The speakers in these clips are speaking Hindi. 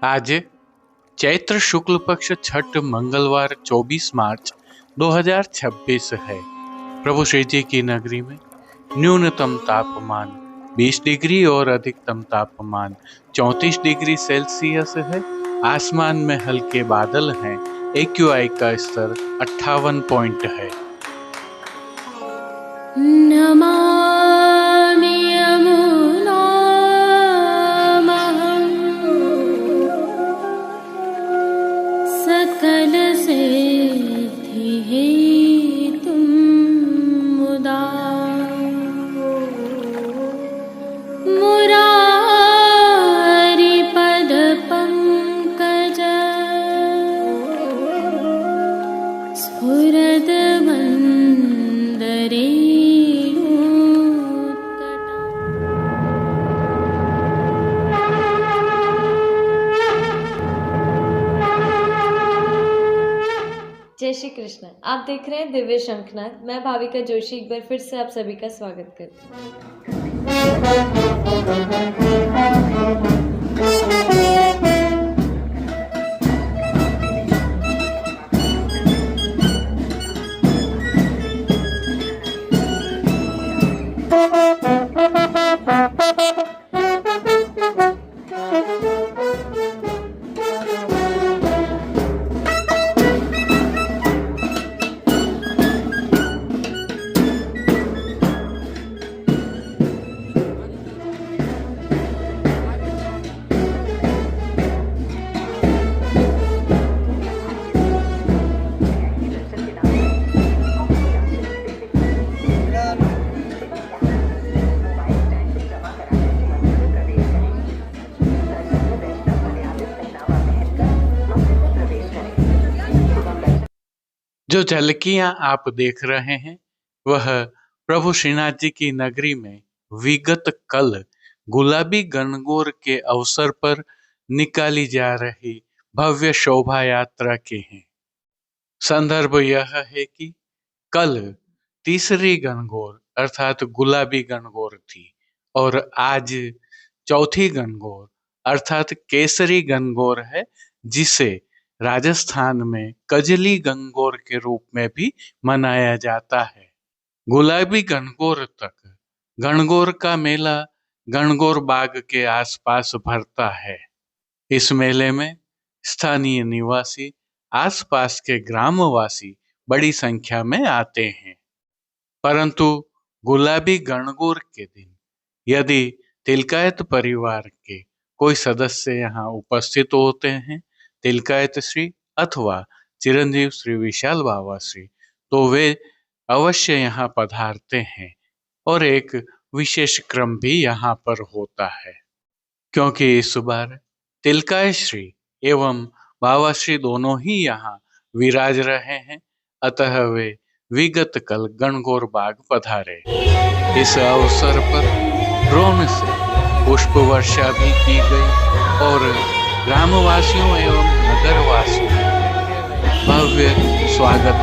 आज चैत्र शुक्ल पक्ष छठ मंगलवार 24 मार्च 2026 है। प्रभु श्री जी की नगरी में न्यूनतम तापमान 20 डिग्री और अधिकतम तापमान 34 डिग्री सेल्सियस है। आसमान में हल्के बादल हैं। AQI का स्तर 58 पॉइंट है। जय श्री कृष्ण। आप देख रहे हैं दिव्य शंखनाद। मैं भाविका जोशी एक बार फिर से आप सभी का स्वागत करती जो झलकियां आप देख रहे हैं वह प्रभु श्रीनाथ जी की नगरी में विगत कल गुलाबी गणगौर के अवसर पर निकाली जा रही भव्य शोभा यात्रा के हैं। संदर्भ यह है कि कल तीसरी गणगौर अर्थात गुलाबी गणगौर थी और आज चौथी गणगौर अर्थात केसरी गणगौर है, जिसे राजस्थान में कजली गणगौर के रूप में भी मनाया जाता है। गुलाबी गणगौर तक गणगौर का मेला गणगौर बाग के आसपास भरता है। इस मेले में स्थानीय निवासी, आसपास के ग्रामवासी बड़ी संख्या में आते हैं। परंतु गुलाबी गणगौर के दिन यदि तिलकायत परिवार के कोई सदस्य यहाँ उपस्थित होते हैं, तिलकायत श्री अथवा चिरंजीव श्री विशाल बाबा श्री, तो वे अवश्य यहाँ पधारते हैं और एक विशेष क्रम भी यहाँ पर होता है, क्योंकि इस बार तिलकायत श्री एवं बाबा श्री दोनों ही यहाँ विराज रहे हैं। अतः वे विगत कल गणगौर बाग पधारे। इस अवसर पर ड्रोन से पुष्प वर्षा भी की गई और ग्रामवासियों एवं नगरवासियों भव्य स्वागत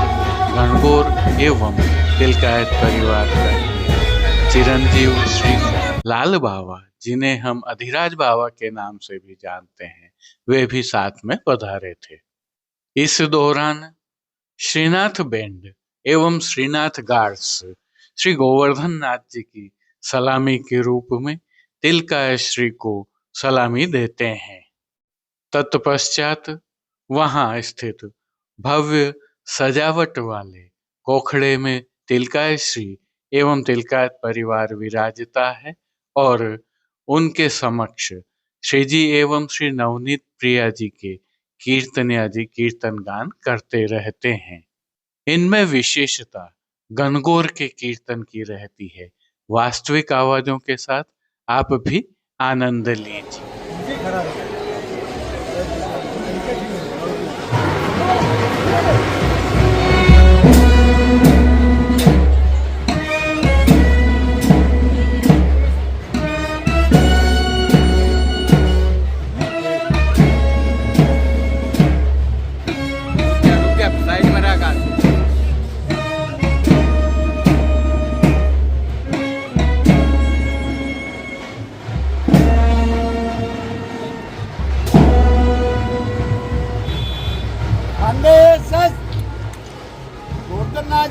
गणगौर एवं तिलकायत परिवार का चिरंजीव श्री लाल बाबा, जिन्हें हम अधिराज बाबा के नाम से भी जानते हैं, वे भी साथ में पधारे थे। इस दौरान श्रीनाथ बैंड एवं श्रीनाथ गार्ड्स श्री गोवर्धन नाथ जी की सलामी के रूप में तिलकायत श्री को सलामी देते हैं। तत्पश्चात वहां स्थित भव्य सजावट वाले कोखड़े में तिलकायत श्री एवं तिलकायत परिवार विराजता है और उनके समक्ष श्री जी एवं श्री नवनीत प्रिया जी के कीर्तनिया जी कीर्तन गान करते रहते हैं। इनमें विशेषता गणगौर के कीर्तन की रहती है। वास्तविक आवाजों के साथ आप भी आनंद लीजिए।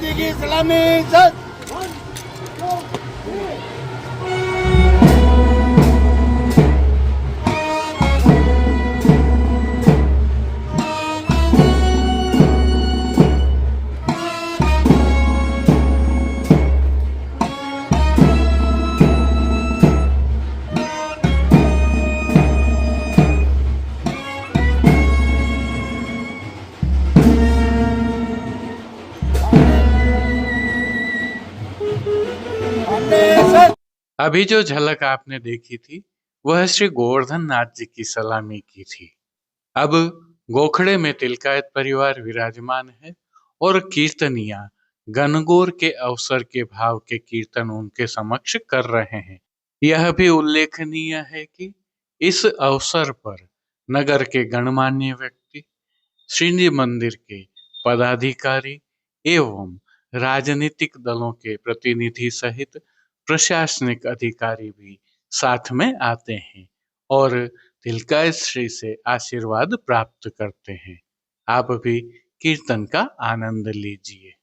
जी की सलामी सत। अभी जो झलक आपने देखी थी वह श्री गोवर्धन नाथ जी की सलामी की थी। अब गोखड़े में तिलकायत परिवार विराजमान है और कीर्तनिया गणगौर के अवसर के भाव के कीर्तन उनके समक्ष कर रहे हैं। यह भी उल्लेखनीय है कि इस अवसर पर नगर के गणमान्य व्यक्ति, श्रीजी मंदिर के पदाधिकारी एवं राजनीतिक दलों के प्रतिनिधि सहित प्रशासनिक अधिकारी भी साथ में आते हैं और तिलकाय श्री से आशीर्वाद प्राप्त करते हैं। आप भी कीर्तन का आनंद लीजिए।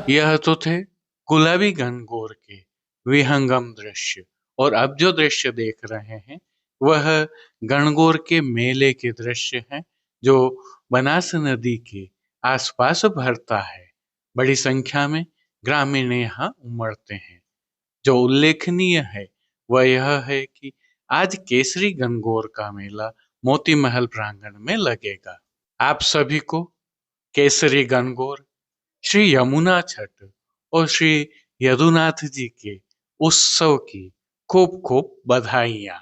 यह तो थे गुलाबी गणगौर के विहंगम दृश्य, और अब जो दृश्य देख रहे हैं वह गणगौर के मेले के दृश्य हैं जो बनास नदी के आसपास भरता है। बड़ी संख्या में ग्रामीण यहाँ उमड़ते हैं। जो उल्लेखनीय है वह यह है कि आज केसरी गणगौर का मेला मोती महल प्रांगण में लगेगा। आप सभी को केसरी गणगौर, श्री यमुना छठ और श्री यदुनाथ जी के उत्सव की खूब खूब बधाइयाँ।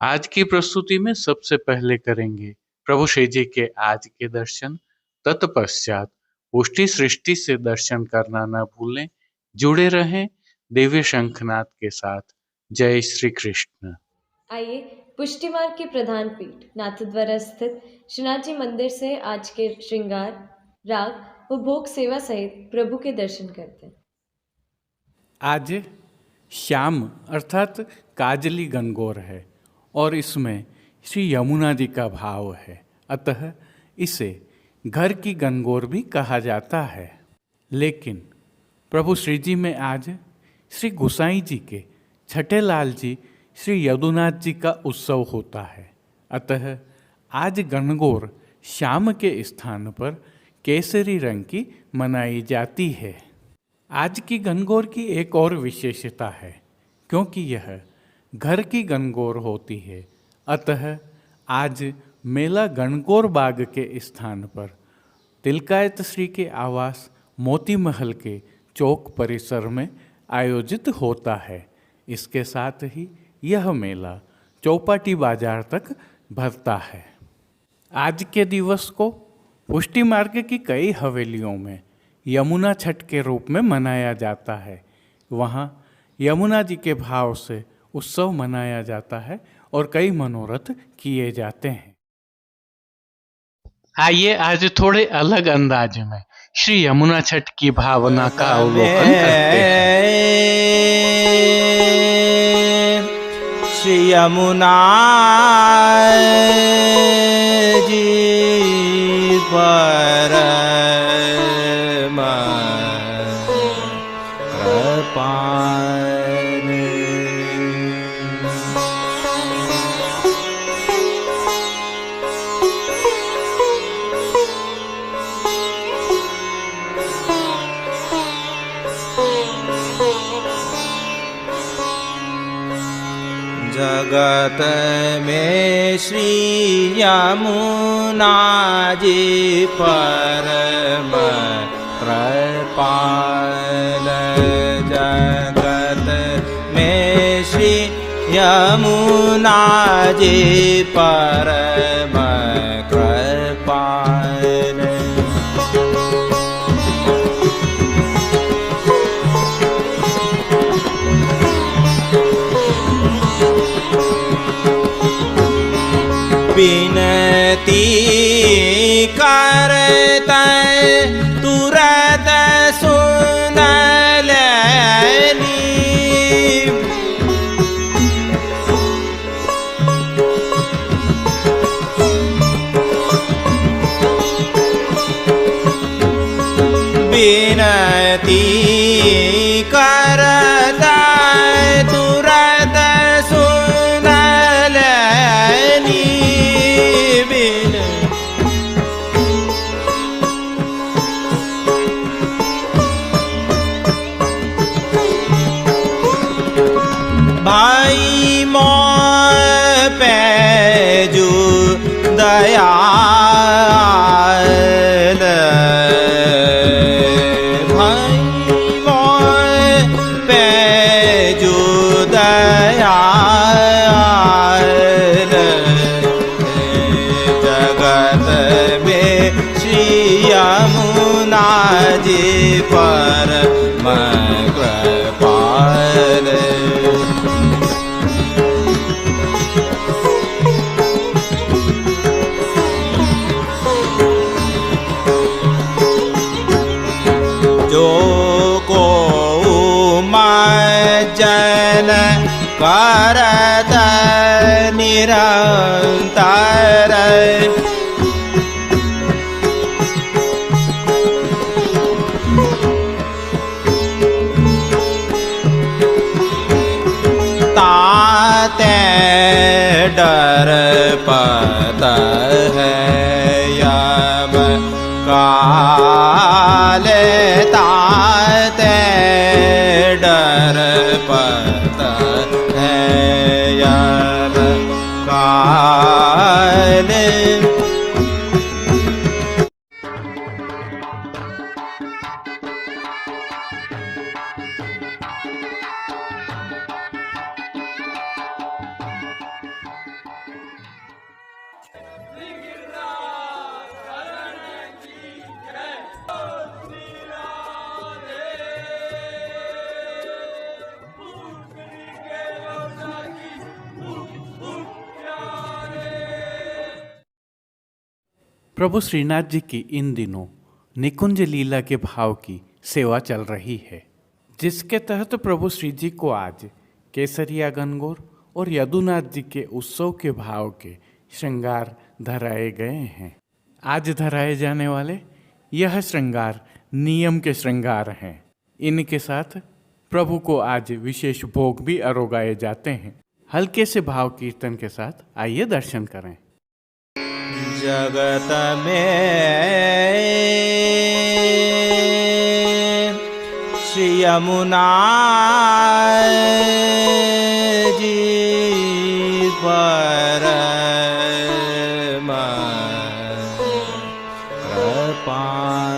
आज की प्रस्तुति में सबसे पहले करेंगे प्रभु श्री जी के आज के दर्शन, तत्पश्चात पुष्टि सृष्टि से दर्शन करना न भूलें। जुड़े रहें दिव्य शंखनाद के साथ। जय श्री कृष्ण। आइए पुष्टि मार्ग की प्रधान पीठ नाथद्वारा स्थित श्रीनाथ जी मंदिर से आज के श्रृंगार, राग व भोग सेवा सहित प्रभु के दर्शन करते हैं। आज श्याम अर्थात काजली गणगौर है और इसमें श्री यमुना जी का भाव है, अतः इसे घर की गणगौर भी कहा जाता है। लेकिन प्रभु श्री जी में आज श्री गोसाई जी के छठे लाल जी श्री यदुनाथ जी का उत्सव होता है, अतः आज गणगौर श्याम के स्थान पर केसरी रंग की मनाई जाती है। आज की गणगौर की एक और विशेषता है, क्योंकि यह घर की गणगौर होती है, अतः आज मेला गणगौर बाग के स्थान पर तिलकायत श्री के आवास मोती महल के चौक परिसर में आयोजित होता है। इसके साथ ही यह मेला चौपाटी बाजार तक भरता है। आज के दिवस को पुष्टि मार्ग की कई हवेलियों में यमुना छठ के रूप में मनाया जाता है। वहाँ यमुना जी के भाव से उत्सव मनाया जाता है और कई मनोरथ किए जाते हैं। आइए आज थोड़े अलग अंदाज में श्री यमुना छठ की भावना का अवलोकन करते हैं। श्री यमुना जी पर जगत में श्री यमुना जी परम कृपाल। जगत में श्री यमुना जी परम कृपाल। विनती करते तुरत सुन लेनी। विनती करते तुरत सुन लेनी। भाई मोह पे जो दयाल। भाई मोह पे जो दयाल। जगत में श्री यमुना जी पर कृपाल। जो को मज्जन करत निरंतर। ताते डर पत है यम काल। ताते डर पत है यम काल। प्रभु श्रीनाथ जी की इन दिनों निकुंज लीला के भाव की सेवा चल रही है, जिसके तहत प्रभु श्री जी को आज केसरिया गणगौर और यदुनाथ जी के उत्सव के भाव के श्रृंगार धराए गए हैं। आज धराए जाने वाले यह श्रृंगार नियम के श्रृंगार हैं। इनके साथ प्रभु को आज विशेष भोग भी अरोगाए जाते हैं। हल्के से भाव कीर्तन के साथ आइए दर्शन करें। जगत में श्री यमुना जी पर कृपाल।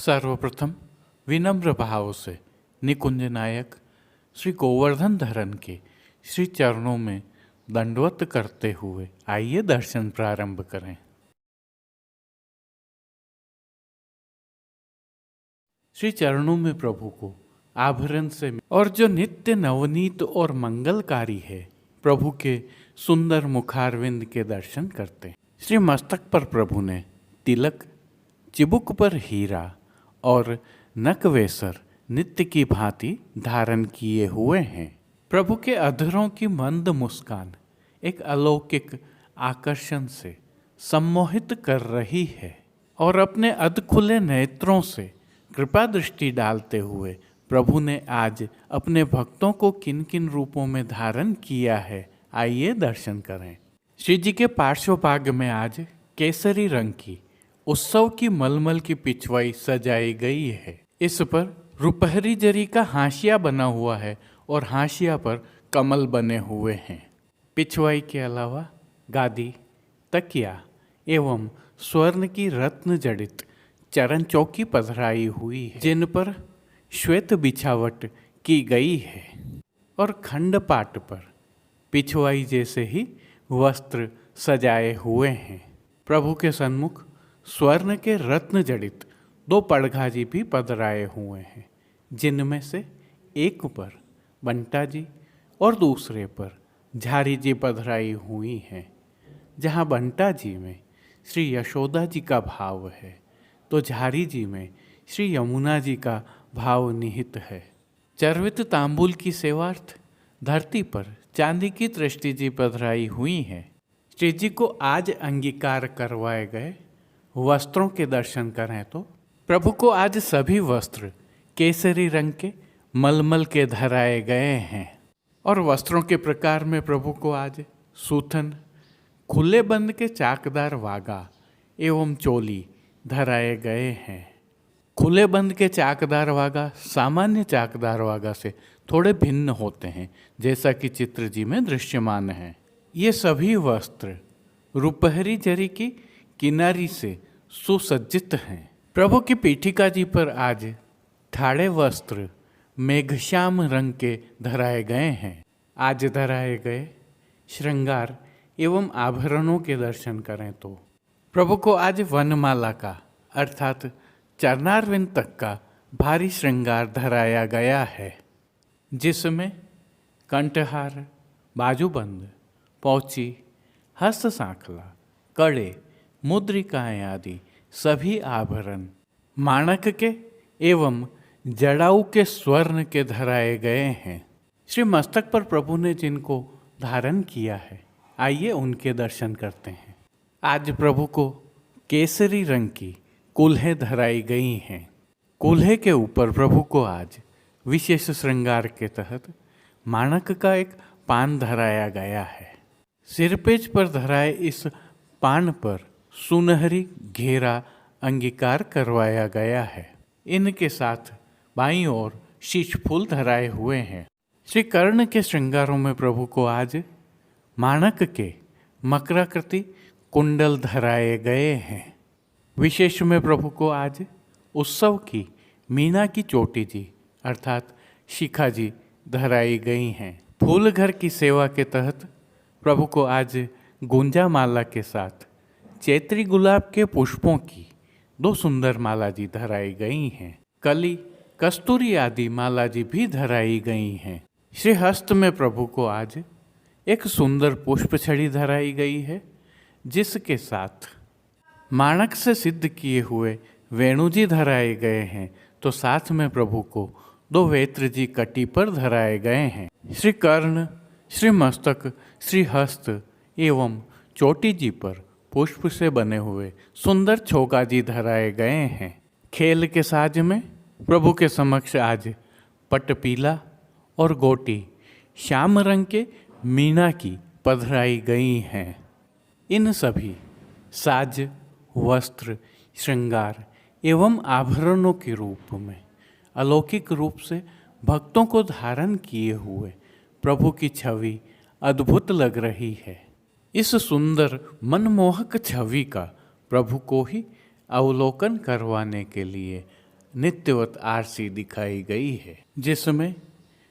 सर्वप्रथम विनम्र भाव से निकुंज नायक श्री गोवर्धन धरन के श्री चरणों में दंडवत करते हुए आइए दर्शन प्रारंभ करें। श्री चरणों में प्रभु को आभरण से और जो नित्य नवनीत और मंगलकारी है प्रभु के सुंदर मुखारविंद के दर्शन करते हैं। श्री मस्तक पर प्रभु ने तिलक, चिबुक पर हीरा और नकवेसर नित्य की भांति धारण किए हुए हैं। प्रभु के अधरों की मंद मुस्कान एक अलौकिक आकर्षण से सम्मोहित कर रही है और अपने अधखुले नेत्रों से कृपा दृष्टि डालते हुए प्रभु ने आज अपने भक्तों को किन किन रूपों में धारण किया है, आइए दर्शन करें। श्री जी के पार्श्व भाग में आज केसरी रंग की उत्सव की मलमल की पिछवाई सजाई गई है। इस पर रुपहरी जरी का हाशिया बना हुआ है और हाशिया पर कमल बने हुए हैं। पिछवाई के अलावा गादी, तकिया एवं स्वर्ण की रत्न जड़ित चरण चौकी पधराई हुई है, जिन पर श्वेत बिछावट की गई है और खंडपाट पर पिछवाई जैसे ही वस्त्र सजाए हुए हैं। प्रभु के सन्मुख स्वर्ण के रत्न जड़ित 2 पड़घाजी भी पधराए हुए हैं, जिनमें से एक पर बंटा जी और दूसरे पर झारी जी पधराई हुई हैं। जहाँ बंटा जी में श्री यशोदा जी का भाव है तो झारी जी में श्री यमुना जी का भाव निहित है। चर्वित तांबूल की सेवार्थ धरती पर चांदी की दृष्टि जी पधराई हुई है। श्री जी को आज अंगीकार करवाए गए वस्त्रों के दर्शन करें तो प्रभु को आज सभी वस्त्र केसरी रंग के मलमल के धराए गए हैं और वस्त्रों के प्रकार में प्रभु को आज सूथन, खुले बंद के चाकदार वागा एवं चोली धराए गए हैं। खुले बंद के चाकदार वागा सामान्य चाकदार वागा से थोड़े भिन्न होते हैं, जैसा कि चित्र जी में दृश्यमान है। ये सभी वस्त्र रुपहरी जरी की किनारी से सुसज्जित हैं। प्रभु की पीठिका जी पर आज ठाड़े वस्त्र मेघश्याम रंग के धराए गए हैं। आज धराए गए श्रृंगार एवं आभरणों के दर्शन करें तो प्रभु को आज वनमाला का अर्थात चरणारविंद तक का भारी श्रृंगार धराया गया है, जिसमें कंठहार, बाजूबंद, पौची, हस्त सांखला, कड़े, मुद्रिकाएं आदि सभी आभरण माणक के एवं जड़ाऊ के स्वर्ण के धराए गए हैं। श्री मस्तक पर प्रभु ने जिनको धारण किया है, आइए उनके दर्शन करते हैं। आज प्रभु को केसरी रंग की कुल्हें धराई गई हैं। कुल्हे के ऊपर प्रभु को आज विशेष श्रृंगार के तहत माणक का एक पान धराया गया है। सिरपेज पर धराए इस पान पर सुनहरी घेरा अंगीकार करवाया गया है। इनके साथ बाईं ओर शीश फूल धराए हुए हैं। श्री कर्ण के श्रृंगारों में प्रभु को आज माणक के मकराकृति कुंडल धराए गए हैं। विशेष में प्रभु को आज उत्सव की मीना की चोटी जी अर्थात शिखा जी धराई गई हैं। फूल घर की सेवा के तहत प्रभु को आज गुंजा माला के साथ चैत्री गुलाब के पुष्पों की 2 सुंदर माला जी धराई गई हैं। कली, कस्तूरी आदि माला जी भी धराई गई हैं। श्री हस्त में प्रभु को आज एक सुंदर पुष्प छड़ी धराई गई है, जिसके साथ माणक से सिद्ध किए हुए वेणु जी धराए गए हैं, तो साथ में प्रभु को 2 वेत्र जी कटी पर धराए गए हैं। श्री कर्ण, श्री मस्तक, श्री हस्त एवं चोटी जी पर पुष्प से बने हुए सुंदर छोगा जी धराए गए हैं। खेल के साज में प्रभु के समक्ष आज पट पीला और गोटी श्याम रंग के मीना की पधराई गई हैं। इन सभी साज, वस्त्र, श्रृंगार एवं आभरणों के रूप में अलौकिक रूप से भक्तों को धारण किए हुए प्रभु की छवि अद्भुत लग रही है। इस सुंदर मनमोहक छवि का प्रभु को ही अवलोकन करवाने के लिए नित्यवत आरती दिखाई गई है, जिसमें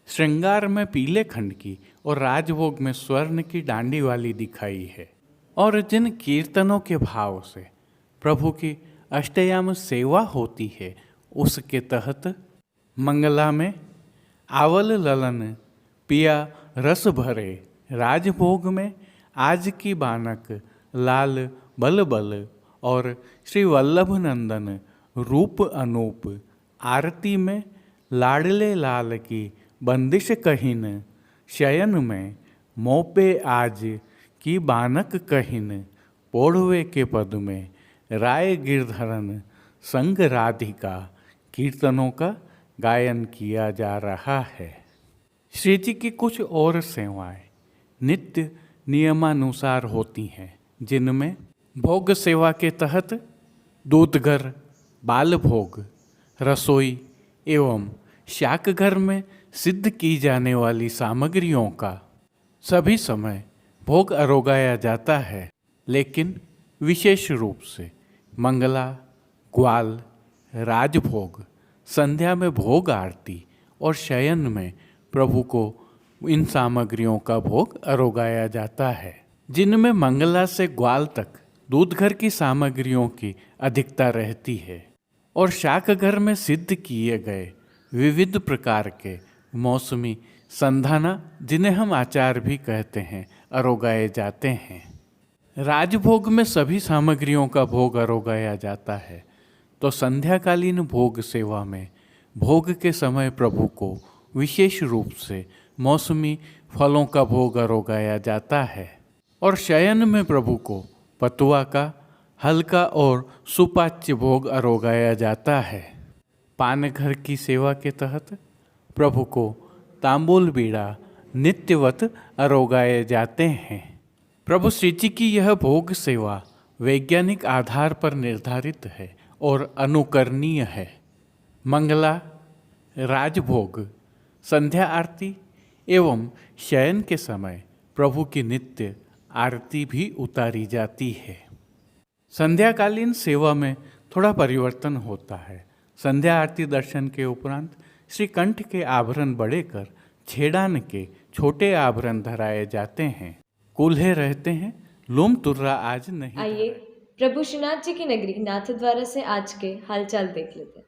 श्रृंगार में पीले खंड की और राजभोग में स्वर्ण की डांडी वाली दिखाई है। और जिन कीर्तनों के भाव से प्रभु की अष्टयाम सेवा होती है, उसके तहत मंगला में आवल ललन पिया रस भरे, राजभोग में आज की बानक लाल बल बल और श्री वल्लभ नंदन रूप अनूप, आरती में लाडले लाल की बंदिश कहिन, शयन में मोपे आज की बानक कहिन, पोढ़वे के पद में राय गिरधरन संग राधिका, कीर्तनों का गायन किया जा रहा है। श्री जी की कुछ और सेवाएं नित्य नियमानुसार होती हैं, जिनमें भोग सेवा के तहत दूधघर, बाल भोग, रसोई एवं शाक घर में सिद्ध की जाने वाली सामग्रियों का सभी समय भोग अरोगाया जाता है, लेकिन विशेष रूप से मंगला, ग्वाल, राजभोग, संध्या में भोग आरती और शयन में प्रभु को इन सामग्रियों का भोग अरोगाया जाता है, जिनमें मंगला से ग्वाल तक दूधघर की सामग्रियों की अधिकता रहती है और शाक घर में सिद्ध किए गए विविध प्रकार के मौसमी संधाना, जिन्हें हम आचार भी कहते हैं, अरोगाए जाते हैं। राजभोग में सभी सामग्रियों का भोग अरोगाया जाता है, तो संध्याकालीन भोग सेवा में भोग के समय प्रभु को विशेष रूप से मौसमी फलों का भोग अरोगाया जाता है और शयन में प्रभु को पतुआ का हल्का और सुपाच्य भोग अरोगाया जाता है। पानघर की सेवा के तहत प्रभु को तांबूल बीड़ा नित्यवत अरोगाए जाते हैं। प्रभु श्री जी की यह भोग सेवा वैज्ञानिक आधार पर निर्धारित है और अनुकरणीय है। मंगला, राजभोग, संध्या आरती एवं शयन के समय प्रभु की नित्य आरती भी उतारी जाती है। संध्याकालीन सेवा में थोड़ा परिवर्तन होता है। संध्या आरती दर्शन के उपरांत श्री कंठ के आभरण बढ़ेकर छेड़ान के छोटे आभरण धराए जाते हैं। कूल्हे रहते हैं, लूम तुर्रा आज नहीं। आइए प्रभु श्रीनाथ जी की नगरी नाथद्वारा से आज के हालचाल देख लेते हैं।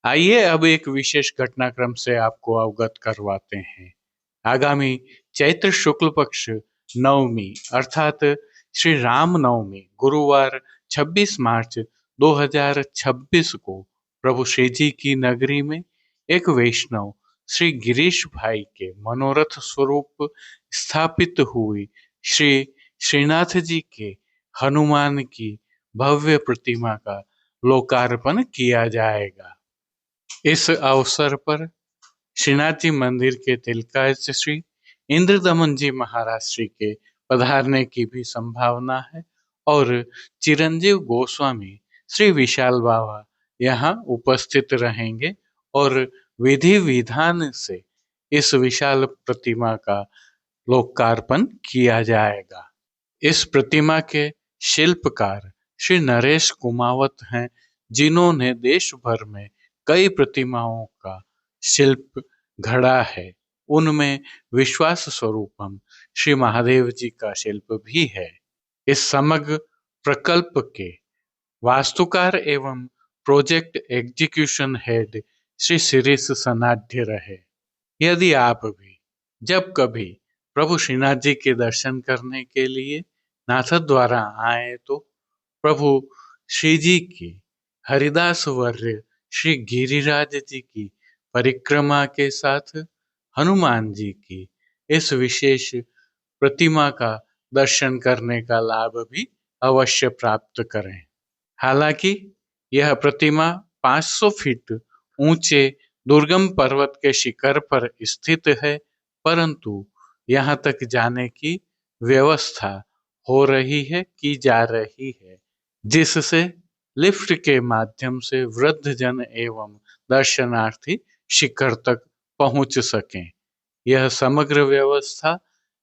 आइए अब एक विशेष घटनाक्रम से आपको अवगत करवाते हैं। आगामी चैत्र शुक्ल पक्ष नवमी अर्थात श्री राम नवमी गुरुवार 26 मार्च 2026 को प्रभु श्री जी की नगरी में एक वैष्णव श्री गिरीश भाई के मनोरथ स्वरूप स्थापित हुई श्री श्रीनाथ जी के हनुमान की भव्य प्रतिमा का लोकार्पण किया जाएगा। इस अवसर पर श्रीनाथ जी मंदिर के तिलकायत श्री इंद्रदमन जी महाराज श्री के पधारने की भी संभावना है और चिरंजीव गोस्वामी श्री विशाल बाबा यहाँ उपस्थित रहेंगे और विधि विधान से इस विशाल प्रतिमा का लोकार्पण किया जाएगा। इस प्रतिमा के शिल्पकार श्री नरेश कुमावत हैं, जिन्होंने देश भर में कई प्रतिमाओं का शिल्प घड़ा है। उनमें विश्वास स्वरूपम श्री महादेव जी का शिल्प भी है। इस समग्र प्रकल्प के वास्तुकार एवं project execution head Shri Shirish Sanadhya रहे। यदि आप भी जब कभी प्रभु श्रीनाथ जी के दर्शन करने के लिए नाथद्वारा आए तो प्रभु श्री जी की हरिदास वर्य श्री गिरिराज जी की परिक्रमा के साथ हनुमान जी की इस विशेष प्रतिमा का दर्शन करने का लाभ भी अवश्य प्राप्त करें। हालांकि यह प्रतिमा 500 फीट ऊंचे दुर्गम पर्वत के शिखर पर स्थित है, परंतु यहाँ तक जाने की व्यवस्था की जा रही है, जिससे लिफ्ट के माध्यम से वृद्धजन एवं दर्शनार्थी शिखर तक पहुंच सकें। यह समग्र व्यवस्था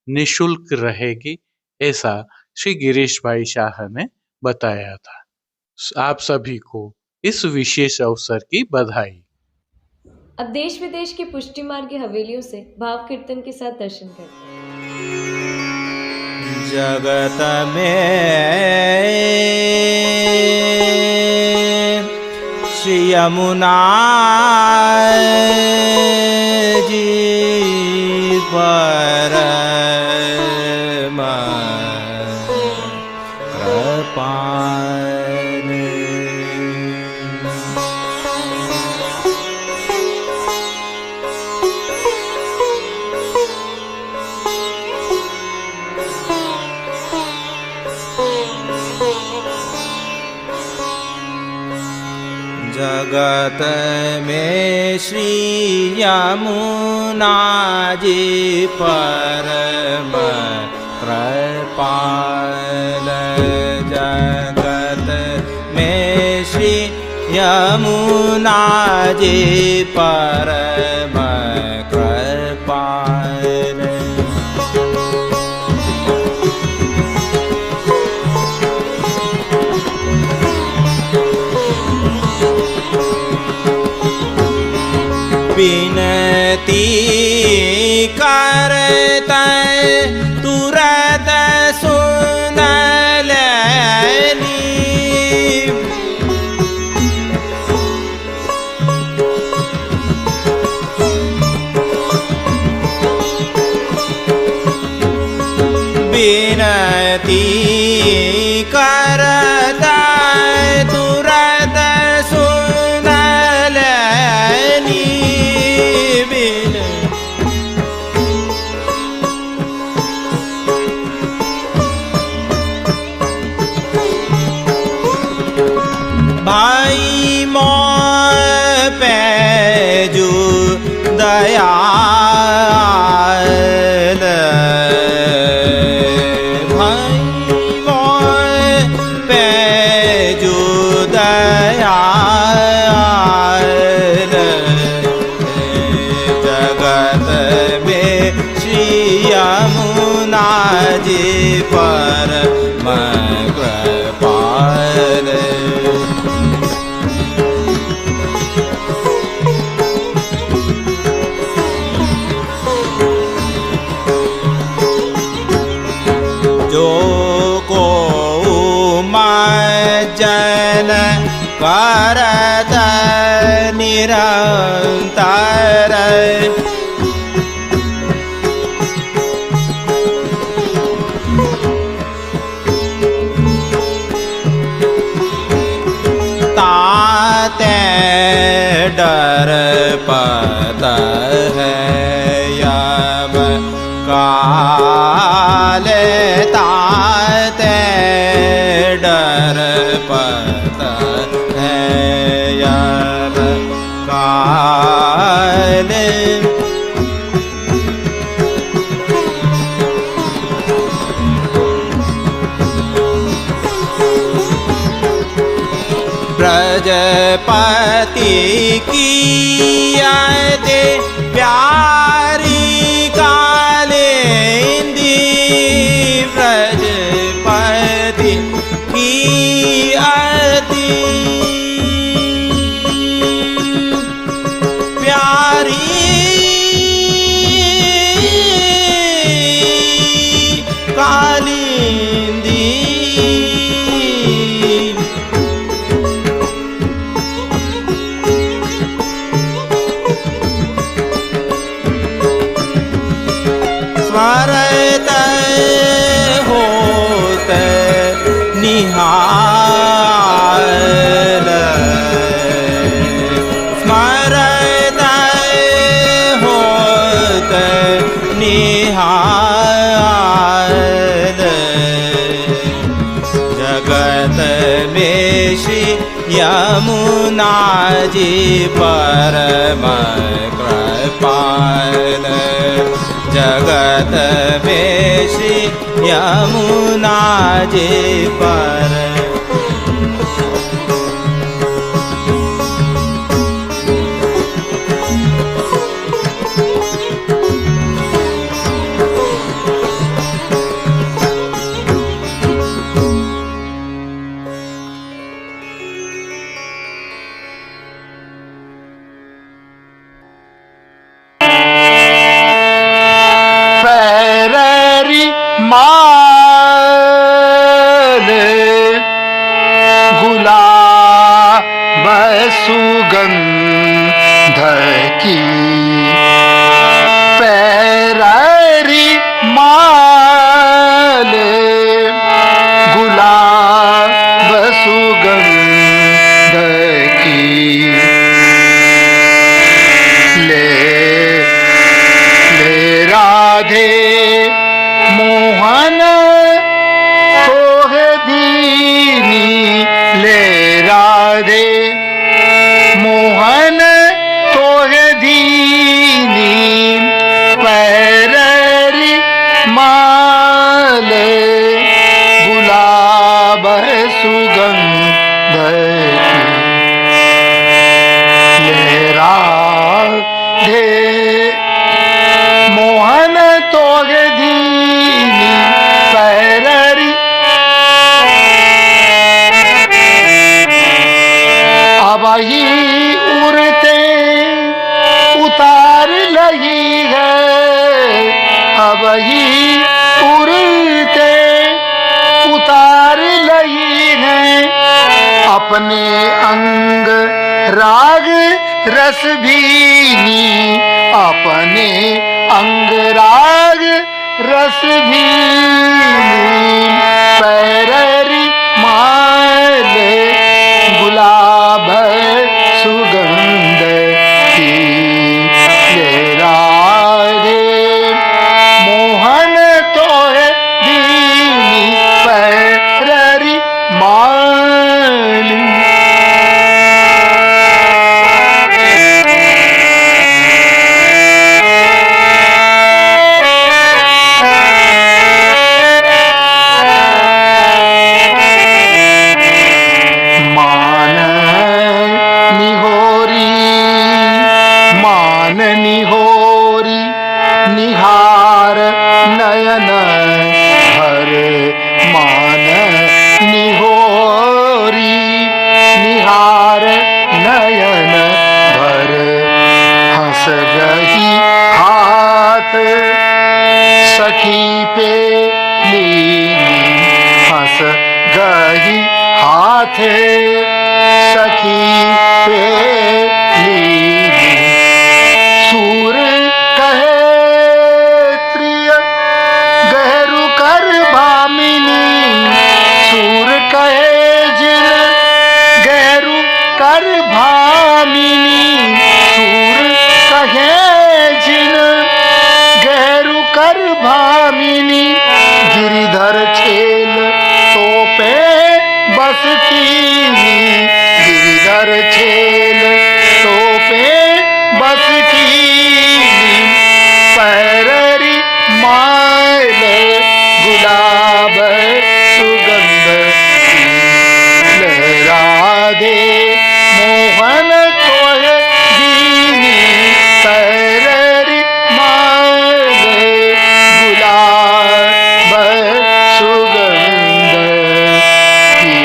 निशुल्क रहेगी, ऐसा श्री गिरीश भाई शाह ने बताया था। आप सभी को इस विशेष अवसर की बधाई। अब देश विदेश की पुष्टि मार्ग की हवेलियों से भाव कीर्तन के साथ दर्शन करते हैं। जगत में श्री यमुना जी परम कृपाल। जगत में श्री यमुना जी परम कृपाल। जगत में श्री यमुना जी परम कृपाल। विनती करते तुरत सुन लेनी। विनती करते तुरत सुन लेनी। भाई मोह पैजू दयाल। भाई मोह पैजू दयाल। जगत में श्री यमुना जी परम कृपाल। जो को मज्जन करत निरंतर। ताते डर पत है यम काल। ताते डर पत है यम काल। ब्रजपति की आयते प्यारी कालिंदी। ब्रजपति की आयती प्यारी कालिंदी। स्मरत होत निहाल। स्मरत होत निहाल। जगत में श्री यमुना जी परम कृपाल। जगत में श्री यमुना जी पर। राधे मोहन तोहे दीनी ले राधे मोहन तोहे दीनी पैररी माल गुलाब सुगंध ले राधे मोहन तोगे दीनी पैररी अब ही उड़ते उतार लगी है अब ही उड़ते उतार लगी है अपने अंग राग रस भीनी अपने अंग राग रस भीनी पैररी माल गुलाब सुगंध की ले राधे मोहन तोहे दीनी पैररी माल निहोरी निहार नयन भर मान निहोरी निहार नयन भर हंस गई हाथ सखी पे लीनी हंस गई हाथ सखी पे लीनी सूर कहे त्रिय गहरू कर भामिनी सूर कहे जिन गहरू कर भामिनी सूर कहे जिन गहरू कर भामिनी गिरिधर छेल तो पे बस कीनी गिरिधर छेल तो पे बस कीनी पैररी माल गुलाब सुगंध की राधे मोहन तोहे दीनी पैररी माल गुलाब सुगंध की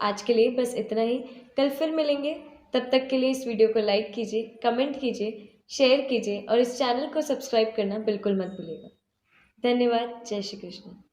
आज के लिए बस इतना ही। कल फिर मिलेंगे। तब तक के लिए इस वीडियो को लाइक कीजिए, कमेंट कीजिए, शेयर कीजिए और इस चैनल को सब्सक्राइब करना बिल्कुल मत भूलिएगा। धन्यवाद। जय श्री कृष्ण।